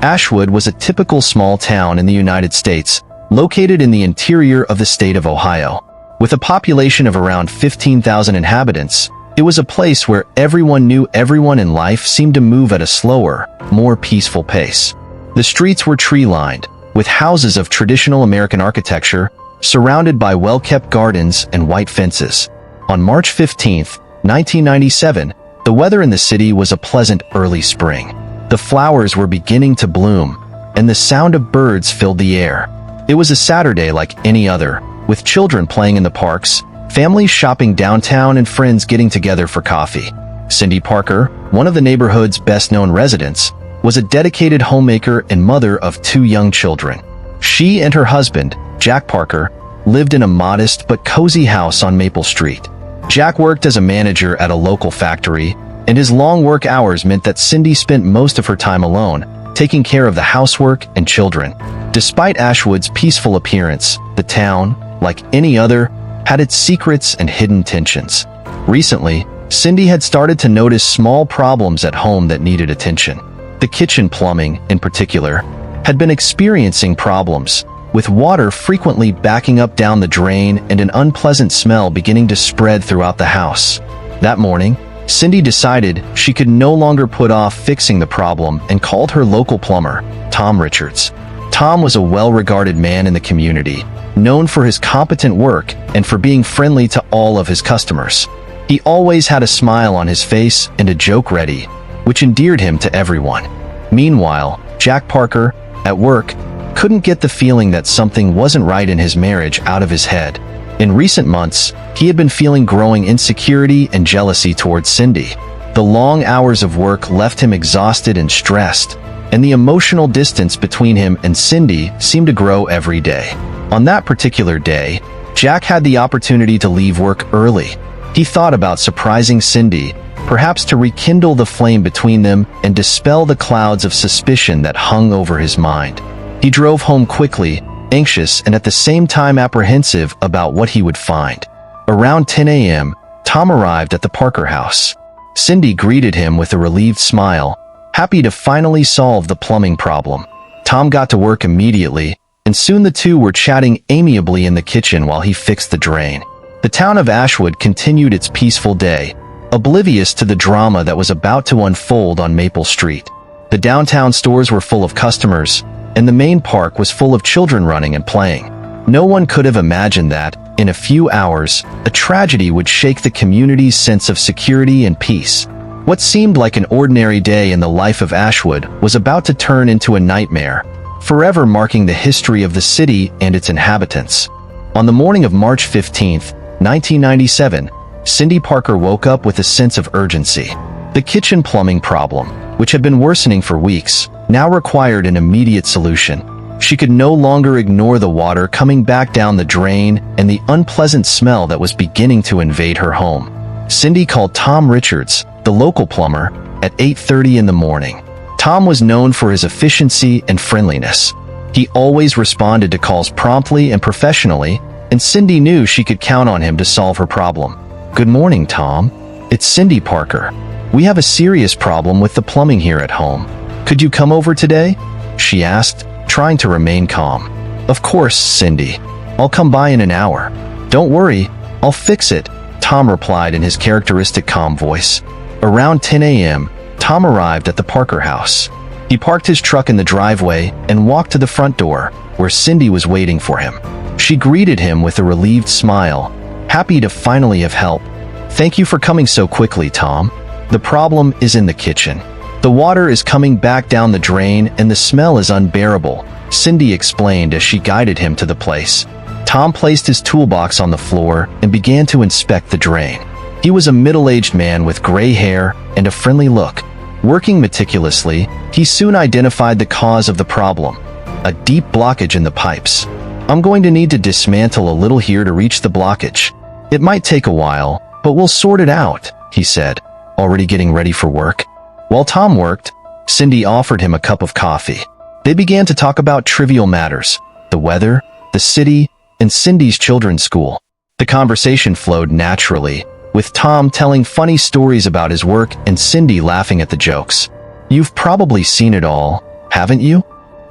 Ashwood was a typical small town in the United States, located in the interior of the state of Ohio. With a population of around 15,000 inhabitants, it was a place where everyone knew everyone and life seemed to move at a slower, more peaceful pace. The streets were tree-lined, with houses of traditional American architecture, surrounded by well-kept gardens and white fences. On March 15, 1997, the weather in the city was a pleasant early spring. The flowers were beginning to bloom, and the sound of birds filled the air. It was a Saturday like any other, with children playing in the parks, families shopping downtown, and friends getting together for coffee. Cindy Parker, one of the neighborhood's best-known residents, was a dedicated homemaker and mother of 2 young children. She and her husband, Jack Parker, lived in a modest but cozy house on Maple Street. Jack worked as a manager at a local factory, and his long work hours meant that Cindy spent most of her time alone, taking care of the housework and children. Despite Ashwood's peaceful appearance, the town, like any other, had its secrets and hidden tensions. Recently, Cindy had started to notice small problems at home that needed attention. The kitchen plumbing, in particular, had been experiencing problems, with water frequently backing up down the drain and an unpleasant smell beginning to spread throughout the house. That morning, Cindy decided she could no longer put off fixing the problem and called her local plumber, Tom Richards. Tom was a well-regarded man in the community, known for his competent work and for being friendly to all of his customers. He always had a smile on his face and a joke ready, which endeared him to everyone. Meanwhile, Jack Parker, at work, couldn't get the feeling that something wasn't right in his marriage out of his head. In recent months, he had been feeling growing insecurity and jealousy towards Cindy. The long hours of work left him exhausted and stressed, and the emotional distance between him and Cindy seemed to grow every day. On that particular day, Jack had the opportunity to leave work early. He thought about surprising Cindy, perhaps to rekindle the flame between them and dispel the clouds of suspicion that hung over his mind. He drove home quickly, anxious and at the same time apprehensive about what he would find. Around 10 a.m., Tom arrived at the Parker house. Cindy greeted him with a relieved smile, happy to finally solve the plumbing problem. Tom got to work immediately, and soon the two were chatting amiably in the kitchen while he fixed the drain. The town of Ashwood continued its peaceful day, oblivious to the drama that was about to unfold on Maple Street. The downtown stores were full of customers, and the main park was full of children running and playing. No one could have imagined that, in a few hours, a tragedy would shake the community's sense of security and peace. What seemed like an ordinary day in the life of Ashwood was about to turn into a nightmare, forever marking the history of the city and its inhabitants. On the morning of March 15, 1997, Cindy Parker woke up with a sense of urgency. The kitchen plumbing problem, which had been worsening for weeks, now required an immediate solution. She could no longer ignore the water coming back down the drain and the unpleasant smell that was beginning to invade her home. Cindy called Tom Richards, the local plumber, at 8:30 in the morning. Tom was known for his efficiency and friendliness. He always responded to calls promptly and professionally, and Cindy knew she could count on him to solve her problem. "Good morning, Tom. It's Cindy Parker. We have a serious problem with the plumbing here at home. Could you come over today?" she asked, trying to remain calm. "Of course, Cindy. I'll come by in an hour. Don't worry, I'll fix it," Tom replied in his characteristic calm voice. Around 10 a.m., Tom arrived at the Parker house. He parked his truck in the driveway and walked to the front door, where Cindy was waiting for him. She greeted him with a relieved smile, happy to finally have help. "Thank you for coming so quickly, Tom. The problem is in the kitchen. The water is coming back down the drain and the smell is unbearable," Cindy explained as she guided him to the place. Tom placed his toolbox on the floor and began to inspect the drain. He was a middle-aged man with gray hair and a friendly look. Working meticulously, he soon identified the cause of the problem: a deep blockage in the pipes. "I'm going to need to dismantle a little here to reach the blockage. It might take a while, but we'll sort it out," he said, already getting ready for work. While Tom worked, Cindy offered him a cup of coffee. They began to talk about trivial matters: the weather, the city, and Cindy's children's school. The conversation flowed naturally, with Tom telling funny stories about his work and Cindy laughing at the jokes. "You've probably seen it all. haven't you?"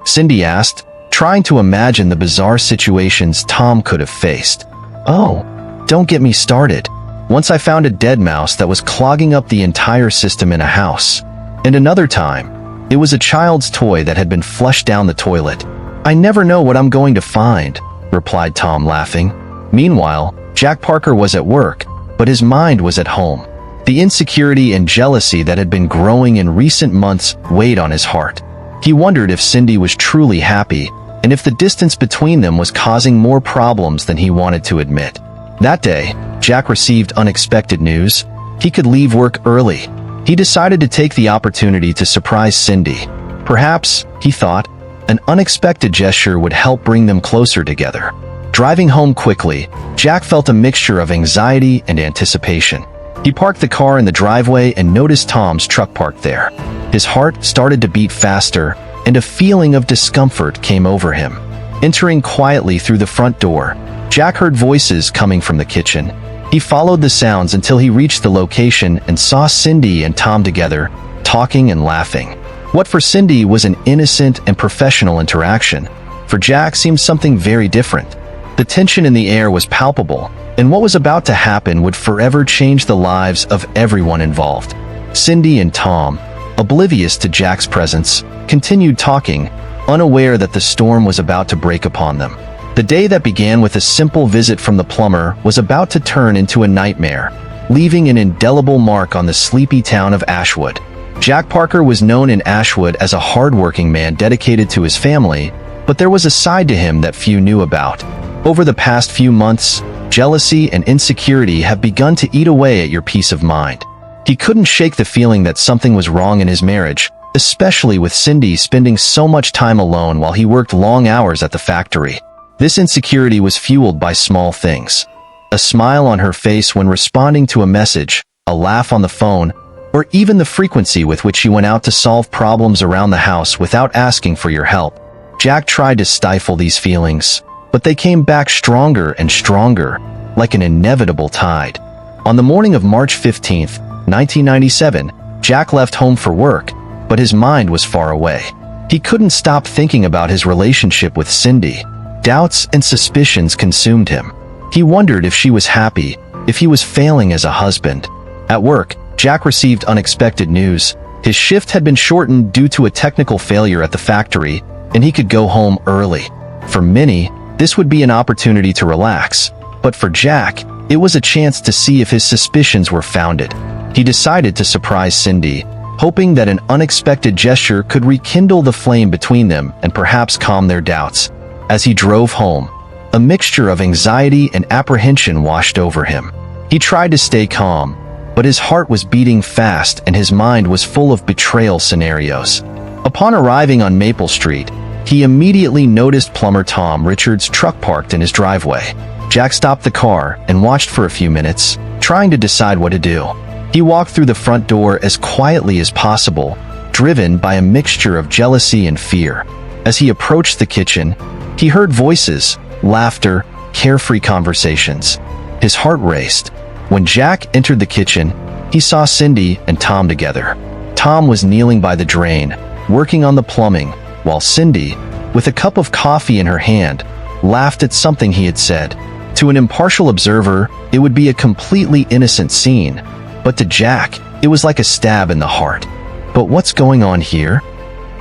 Cindy asked, trying to imagine the bizarre situations Tom could have faced. "Oh, don't get me started. Once I found a dead mouse that was clogging up the entire system in a house. And another time, it was a child's toy that had been flushed down the toilet. I never know what I'm going to find," replied Tom, laughing. Meanwhile, Jack Parker was at work, but his mind was at home. The insecurity and jealousy that had been growing in recent months weighed on his heart. He wondered if Cindy was truly happy, and if the distance between them was causing more problems than he wanted to admit. That day, Jack received unexpected news. He could leave work early. He decided to take the opportunity to surprise Cindy. Perhaps, he thought, an unexpected gesture would help bring them closer together. Driving home quickly, Jack felt a mixture of anxiety and anticipation. He parked the car in the driveway and noticed Tom's truck parked there. His heart started to beat faster, and a feeling of discomfort came over him. Entering quietly through the front door, Jack heard voices coming from the kitchen. He followed the sounds until he reached the location and saw Cindy and Tom together, talking and laughing. What for Cindy was an innocent and professional interaction, for Jack seemed something very different. The tension in the air was palpable, and what was about to happen would forever change the lives of everyone involved. Cindy and Tom, oblivious to Jack's presence, continued talking, unaware that the storm was about to break upon them. The day that began with a simple visit from the plumber was about to turn into a nightmare, leaving an indelible mark on the sleepy town of Ashwood. Jack Parker was known in Ashwood as a hard-working man dedicated to his family, but there was a side to him that few knew about. Over the past few months, jealousy and insecurity have begun to eat away at your peace of mind. He couldn't shake the feeling that something was wrong in his marriage, especially with Cindy spending so much time alone while he worked long hours at the factory. This insecurity was fueled by small things. A smile on her face when responding to a message, a laugh on the phone, or even the frequency with which she went out to solve problems around the house without asking for your help. Jack tried to stifle these feelings, but they came back stronger and stronger, like an inevitable tide. On the morning of March 15th, 1997, Jack left home for work, but his mind was far away. He couldn't stop thinking about his relationship with Cindy. Doubts and suspicions consumed him. He wondered if she was happy, if he was failing as a husband. At work, Jack received unexpected news. His shift had been shortened due to a technical failure at the factory, and he could go home early. For many, this would be an opportunity to relax, but for Jack, it was a chance to see if his suspicions were founded. He decided to surprise Cindy, hoping that an unexpected gesture could rekindle the flame between them and perhaps calm their doubts. As he drove home, a mixture of anxiety and apprehension washed over him. He tried to stay calm, but his heart was beating fast and his mind was full of betrayal scenarios. Upon arriving on Maple Street, he immediately noticed plumber Tom Richards' truck parked in his driveway. Jack stopped the car and watched for a few minutes, trying to decide what to do. He walked through the front door as quietly as possible, driven by a mixture of jealousy and fear. As he approached the kitchen, he heard voices, laughter, carefree conversations. His heart raced. When Jack entered the kitchen, he saw Cindy and Tom together. Tom was kneeling by the drain, working on the plumbing, while Cindy, with a cup of coffee in her hand, laughed at something he had said. To an impartial observer, it would be a completely innocent scene, but to Jack, it was like a stab in the heart. "But what's going on here?"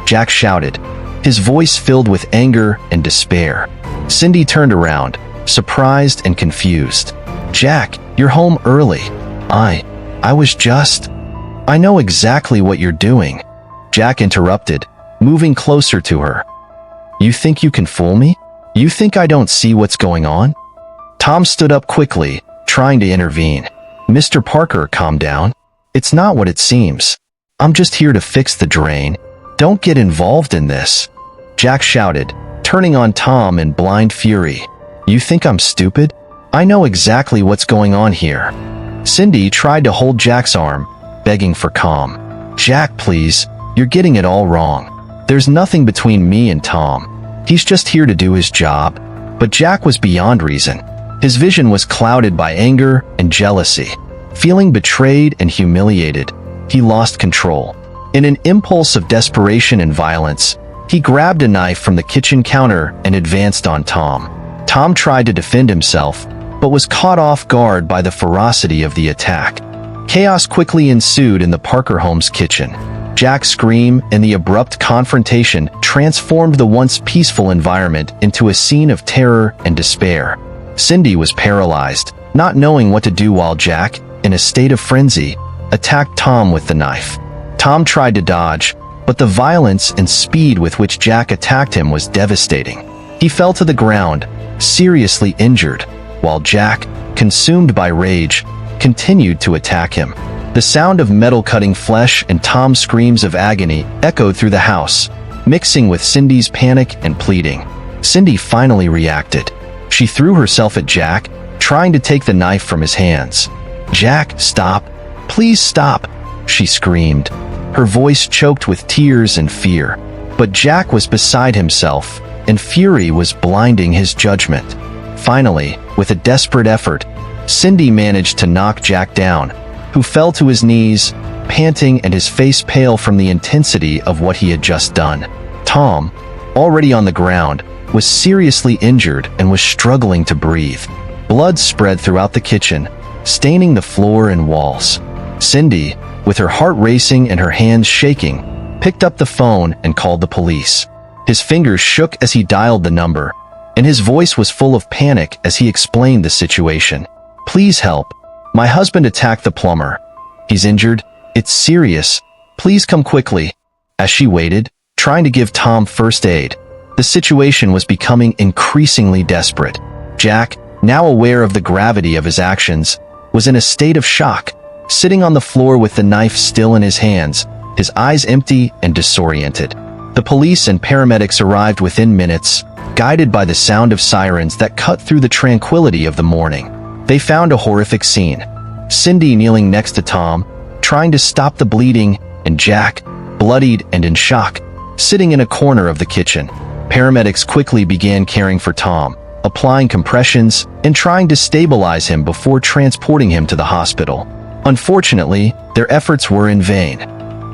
Jack shouted, his voice filled with anger and despair. Cindy turned around, surprised and confused. "Jack, you're home early. I was just—" "I know exactly what you're doing," Jack interrupted, moving closer to her. "You think you can fool me? You think I don't see what's going on?" Tom stood up quickly, trying to intervene. "Mr. Parker, calm down. It's not what it seems. I'm just here to fix the drain. Don't get involved in this," Jack shouted, turning on Tom in blind fury. "You think I'm stupid? I know exactly what's going on here." Cindy tried to hold Jack's arm, begging for calm. "Jack, please, you're getting it all wrong. There's nothing between me and Tom. He's just here to do his job." But Jack was beyond reason. His vision was clouded by anger and jealousy. Feeling betrayed and humiliated, he lost control. In an impulse of desperation and violence, He grabbed a knife from the kitchen counter and advanced on Tom. Tom tried to defend himself, but was caught off guard by the ferocity of the attack. Chaos quickly ensued in the Parker home's kitchen. Jack's scream and the abrupt confrontation transformed the once peaceful environment into a scene of terror and despair. Cindy was paralyzed, not knowing what to do while Jack, in a state of frenzy, attacked Tom with the knife. Tom tried to dodge, but the violence and speed with which Jack attacked him was devastating. He fell to the ground, seriously injured, while Jack, consumed by rage, continued to attack him. The sound of metal cutting flesh and Tom's screams of agony echoed through the house, mixing with Cindy's panic and pleading. Cindy finally reacted. She threw herself at Jack, trying to take the knife from his hands. "Jack, stop. Please stop," she screamed, her voice choked with tears and fear. But Jack was beside himself, and fury was blinding his judgment. Finally, with a desperate effort, Cindy managed to knock Jack down, who fell to his knees, panting and his face pale from the intensity of what he had just done. Tom, already on the ground, was seriously injured and was struggling to breathe. Blood spread throughout the kitchen, staining the floor and walls. Cindy, with her heart racing and her hands shaking, picked up the phone and called the police. His fingers shook as he dialed the number, and his voice was full of panic as he explained the situation. "Please help. My husband attacked the plumber. He's injured. It's serious. Please come quickly." As she waited, trying to give Tom first aid, the situation was becoming increasingly desperate. Jack, now aware of the gravity of his actions, was in a state of shock, sitting on the floor with the knife still in his hands, his eyes empty and disoriented. The police and paramedics arrived within minutes, guided by the sound of sirens that cut through the tranquility of the morning. They found a horrific scene. Cindy kneeling next to Tom, trying to stop the bleeding, and Jack, bloodied and in shock, sitting in a corner of the kitchen. Paramedics quickly began caring for Tom, applying compressions and trying to stabilize him before transporting him to the hospital. Unfortunately, their efforts were in vain.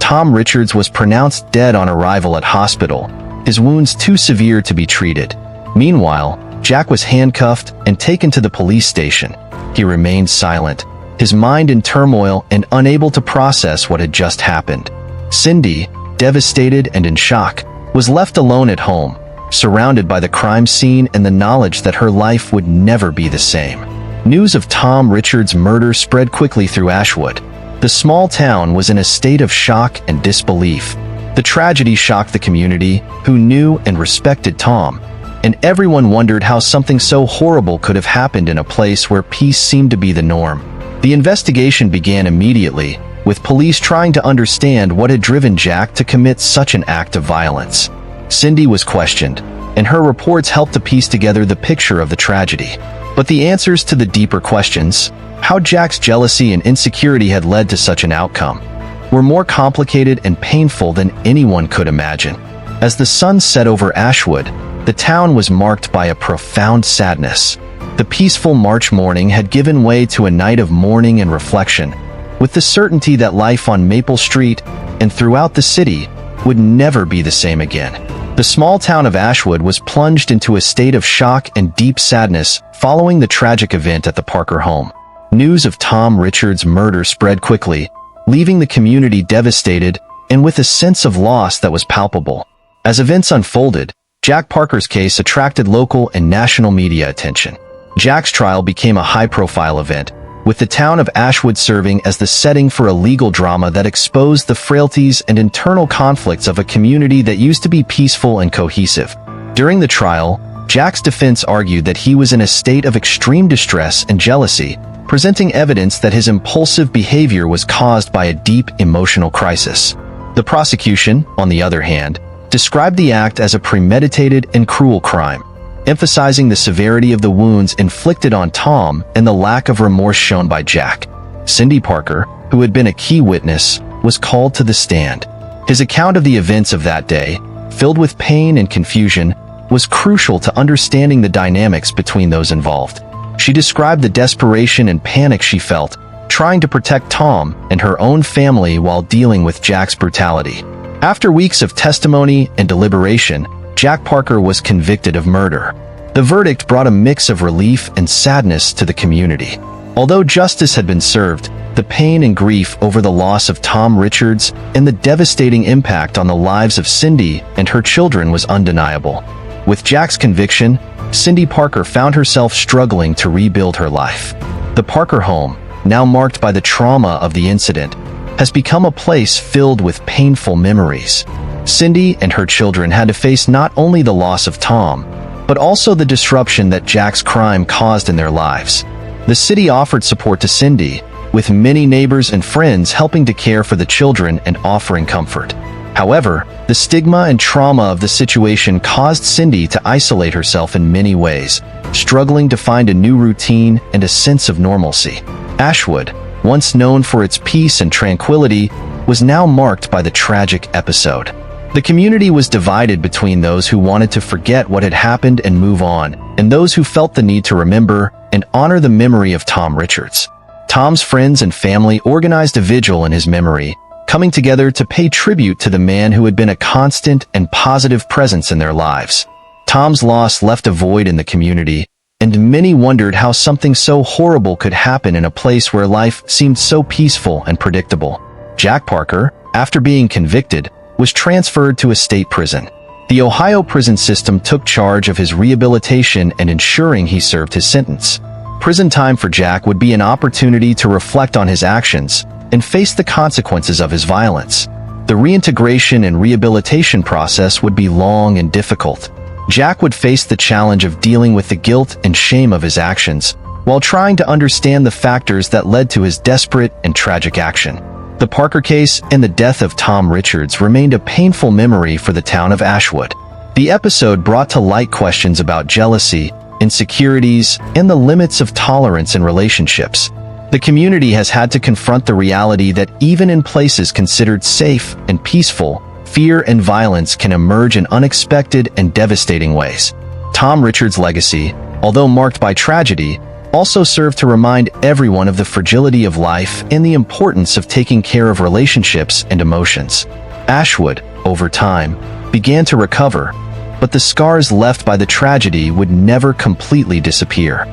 Tom Richards was pronounced dead on arrival at hospital, his wounds too severe to be treated. Meanwhile, Jack was handcuffed and taken to the police station. He remained silent, his mind in turmoil and unable to process what had just happened. Cindy, devastated and in shock, was left alone at home, surrounded by the crime scene and the knowledge that her life would never be the same. News of Tom Richards' murder spread quickly through Ashwood. The small town was in a state of shock and disbelief. The tragedy shocked the community, who knew and respected Tom, and everyone wondered how something so horrible could have happened in a place where peace seemed to be the norm. The investigation began immediately, with police trying to understand what had driven Jack to commit such an act of violence. Cindy was questioned, and her reports helped to piece together the picture of the tragedy. But the answers to the deeper questions, how Jack's jealousy and insecurity had led to such an outcome, were more complicated and painful than anyone could imagine. As the sun set over Ashwood, the town was marked by a profound sadness. The peaceful March morning had given way to a night of mourning and reflection, with the certainty that life on Maple Street and throughout the city would never be the same again. The small town of Ashwood was plunged into a state of shock and deep sadness following the tragic event at the Parker home. News of Tom Richards' murder spread quickly, leaving the community devastated and with a sense of loss that was palpable. As events unfolded, Jack Parker's case attracted local and national media attention. Jack's trial became a high-profile event, with the town of Ashwood serving as the setting for a legal drama that exposed the frailties and internal conflicts of a community that used to be peaceful and cohesive. During the trial, Jack's defense argued that he was in a state of extreme distress and jealousy, presenting evidence that his impulsive behavior was caused by a deep emotional crisis. The prosecution, on the other hand, described the act as a premeditated and cruel crime, emphasizing the severity of the wounds inflicted on Tom and the lack of remorse shown by Jack. Cindy Parker, who had been a key witness, was called to the stand. His account of the events of that day, filled with pain and confusion, was crucial to understanding the dynamics between those involved. She described the desperation and panic she felt, trying to protect Tom and her own family while dealing with Jack's brutality. After weeks of testimony and deliberation, Jack Parker was convicted of murder. The verdict brought a mix of relief and sadness to the community. Although justice had been served, the pain and grief over the loss of Tom Richards and the devastating impact on the lives of Cindy and her children was undeniable. With Jack's conviction, Cindy Parker found herself struggling to rebuild her life. The Parker home, now marked by the trauma of the incident, has become a place filled with painful memories. Cindy and her children had to face not only the loss of Tom, but also the disruption that Jack's crime caused in their lives. The city offered support to Cindy, with many neighbors and friends helping to care for the children and offering comfort. However, the stigma and trauma of the situation caused Cindy to isolate herself in many ways, struggling to find a new routine and a sense of normalcy. Ashwood, once known for its peace and tranquility, was now marked by the tragic episode. The community was divided between those who wanted to forget what had happened and move on, and those who felt the need to remember and honor the memory of Tom Richards. Tom's friends and family organized a vigil in his memory, coming together to pay tribute to the man who had been a constant and positive presence in their lives. Tom's loss left a void in the community, and many wondered how something so horrible could happen in a place where life seemed so peaceful and predictable. Jack Parker, after being convicted, was transferred to a state prison. The Ohio prison system took charge of his rehabilitation and ensuring he served his sentence. Prison time for Jack would be an opportunity to reflect on his actions and face the consequences of his violence. The reintegration and rehabilitation process would be long and difficult. Jack would face the challenge of dealing with the guilt and shame of his actions, while trying to understand the factors that led to his desperate and tragic action. The Parker case and the death of Tom Richards remained a painful memory for the town of Ashwood. The episode brought to light questions about jealousy, insecurities, and the limits of tolerance in relationships. The community has had to confront the reality that even in places considered safe and peaceful, fear and violence can emerge in unexpected and devastating ways. Tom Richards' legacy, although marked by tragedy, also served to remind everyone of the fragility of life and the importance of taking care of relationships and emotions. Ashwood, over time, began to recover, but the scars left by the tragedy would never completely disappear.